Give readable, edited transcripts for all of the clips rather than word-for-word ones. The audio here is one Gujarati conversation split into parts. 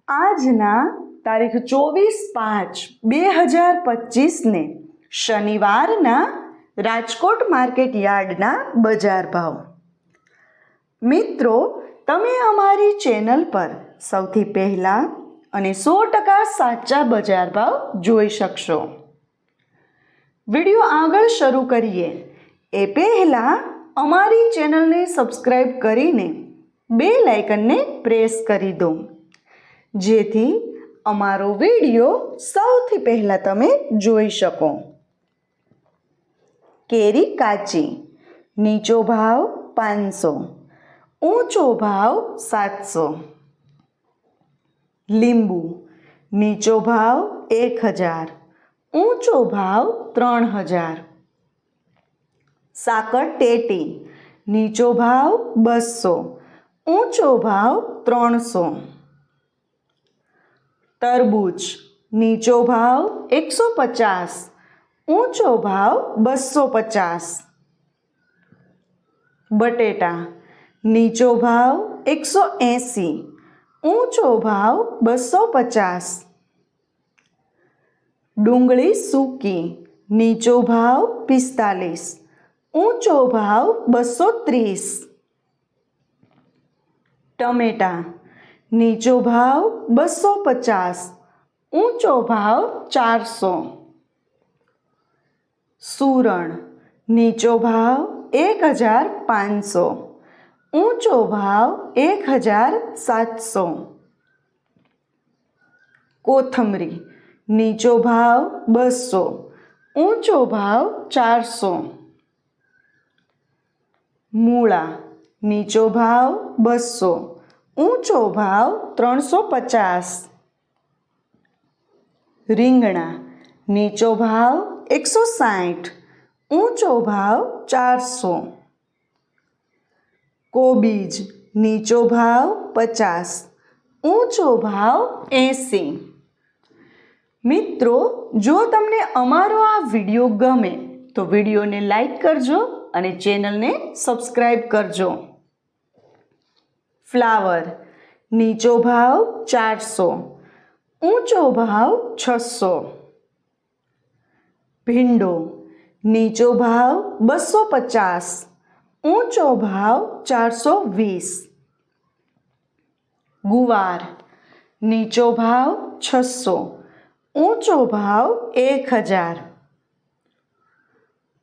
આજના તારીખ 24/5/2025 શનિવારના રાજકોટ માર્કેટ યાર્ડના બજાર ભાવ. મિત્રો, તમે અમારી ચેનલ પર સૌથી પહેલાં અને 100% સાચા બજાર ભાવ જોઈ શકશો. વિડીયો આગળ શરૂ કરીએ એ પહેલાં અમારી ચેનલને સબસ્ક્રાઈબ કરીને બેલ આઇકનને પ્રેસ કરી દો, જેથી અમારો વિડીયો સૌથી પહેલાં તમે જોઈ શકો. કેરી કાચી, નીચો ભાવ 500, ઊંચો ભાવ 700. લીંબુ, નીચો ભાવ 1000, ઊંચો ભાવ 3000. સાકરટેટી, નીચો ભાવ 200, ઊંચો ભાવ 300. તરબૂચ, નીચો ભાવ 150, ઊંચો ભાવ 250. બટેટા, નીચો ભાવ 180, ઊંચો ભાવ 250. ડુંગળી સૂકી, નીચો ભાવ 45, ઊંચો ભાવ 230. ટમેટાં, નીચો ભાવ 250, ઊંચો ભાવ 400. સૂરણ, નીચો ભાવ 1500, ઊંચો ભાવ 1700. કોથમરી, નીચો ભાવ 200, ઊંચો ભાવ 400. મૂળા, નીચો ભાવ 200, ઊંચો ભાવ 350. રીંગણા, નીચો ભાવ 160, ઊંચો ભાવ 400. કોબીજ, નીચો ભાવ 50, ઊંચો ભાવ 80. મિત્રો, જો તમને અમારો આ વિડીયો ગમે તો વિડીયોને લાઈક કરજો અને ચેનલને સબસ્ક્રાઈબ કરજો. ફ્લાવર, નીચો ભાવ 400, ઊંચો ભાવ 600. ભીંડો, નીચો ભાવ 250, ઊંચો ભાવ 420. ગુવાર, નીચો ભાવ 600, ઊંચો ભાવ 1000.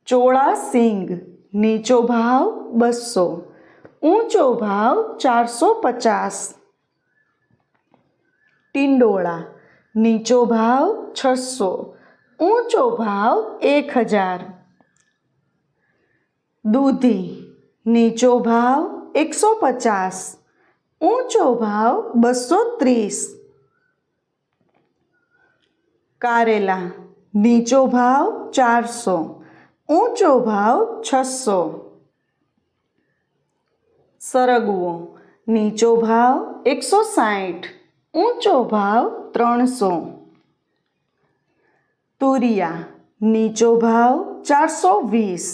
ચોળા સિંગ, નીચો ભાવ 200, ઊંચો ભાવ 450. ટિંડોળા, નીચો ભાવ 600, ઊંચો ભાવ 1000. દૂધી, નીચો ભાવ 150, ઊંચો ભાવ 230. કારેલા, નીચો ભાવ 400, ઊંચો ભાવ 600. સરગવો, નીચો ભાવ 160, ઊંચો ભાવ 300. તુરિયા, નીચો ભાવ 420,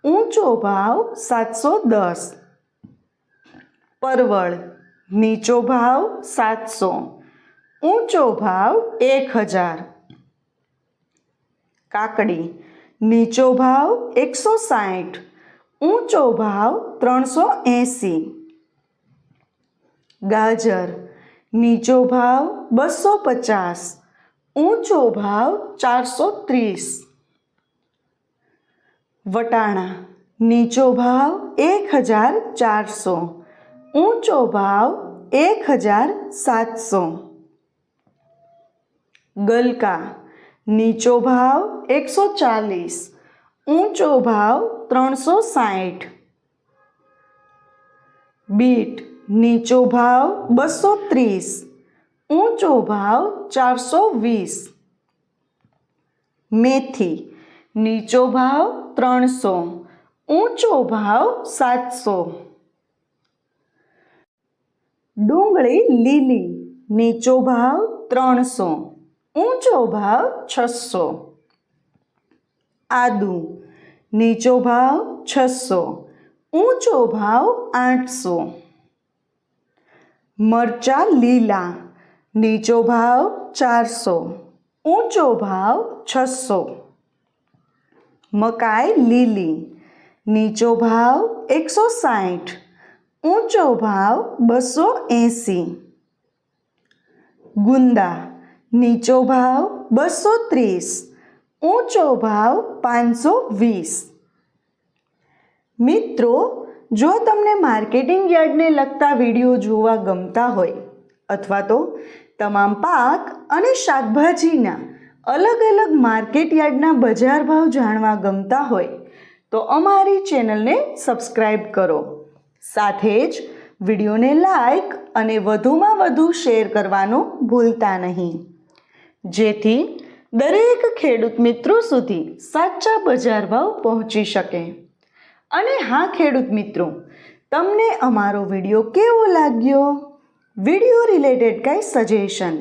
ઊંચો ભાવ 710. પરવળ, નીચો ભાવ 700, ઊંચો ભાવ 1000. કાકડી, નીચો ભાવ 160, ઊંચો ભાવ 380. ગાજર, નીચો ભાવ 250, ઊંચો ભાવ 430. વટાણા, નીચો ભાવ 1400, ઊંચો ભાવ 1700. ગલકા, નીચો ભાવ 140, ઊંચો ભાવ 360. બીટ, નીચો ભાવ 230, ઊંચો ભાવ 420. મેથી, નીચો ભાવ 300, ઊંચો ભાવ 700. ડુંગળી લીલી, નીચો ભાવ 300, ઊંચો ભાવ 600. આદુ, નીચો ભાવ 600, ઊંચો ભાવ 800. મરચાં લીલા, નીચો ભાવ 400, ઊંચો ભાવ 600. મકાઈ લીલી, નીચો ભાવ 160, ઊંચો ભાવ 280. ગુંદા, નીચો ભાવ 230, ઊંચો ભાવ 520. મિત્રો, જો તમને માર્કેટિંગ યાર્ડને લગતા વિડીયો જોવા ગમતા હોય અથવા તો તમામ પાક અને શાકભાજીના અલગ અલગ માર્કેટ યાર્ડના બજાર ભાવ જાણવા ગમતા હોય તો અમારી ચેનલને સબસ્ક્રાઈબ કરો. સાથે જ વિડીયોને લાઈક અને વધુમાં વધુ શેર કરવાનું ભૂલતા નહીં, જેથી દરેક ખેડૂત મિત્રો સુધી સાચા બજાર ભાવ પહોંચી શકે. અને હા ખેડૂત મિત્રો, તમને અમારો વિડીયો કેવો લાગ્યો? વિડીયો રિલેટેડ કાંઈ સજેશન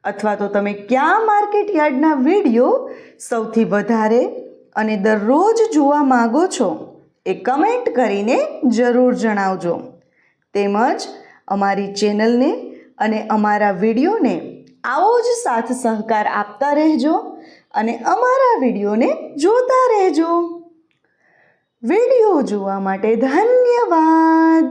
અથવા તો તમે કયા માર્કેટ યાર્ડના વિડીયો સૌથી વધારે અને દરરોજ જોવા માગો છો એ કમેન્ટ કરીને જરૂર જણાવજો. તેમજ અમારી ચેનલને અને અમારા વિડીયોને આવો જ સાથ સહકાર આપતા રહેજો અને અમારા વિડીયોને જોતા રહેજો. વિડીયો જોવા માટે ધન્યવાદ.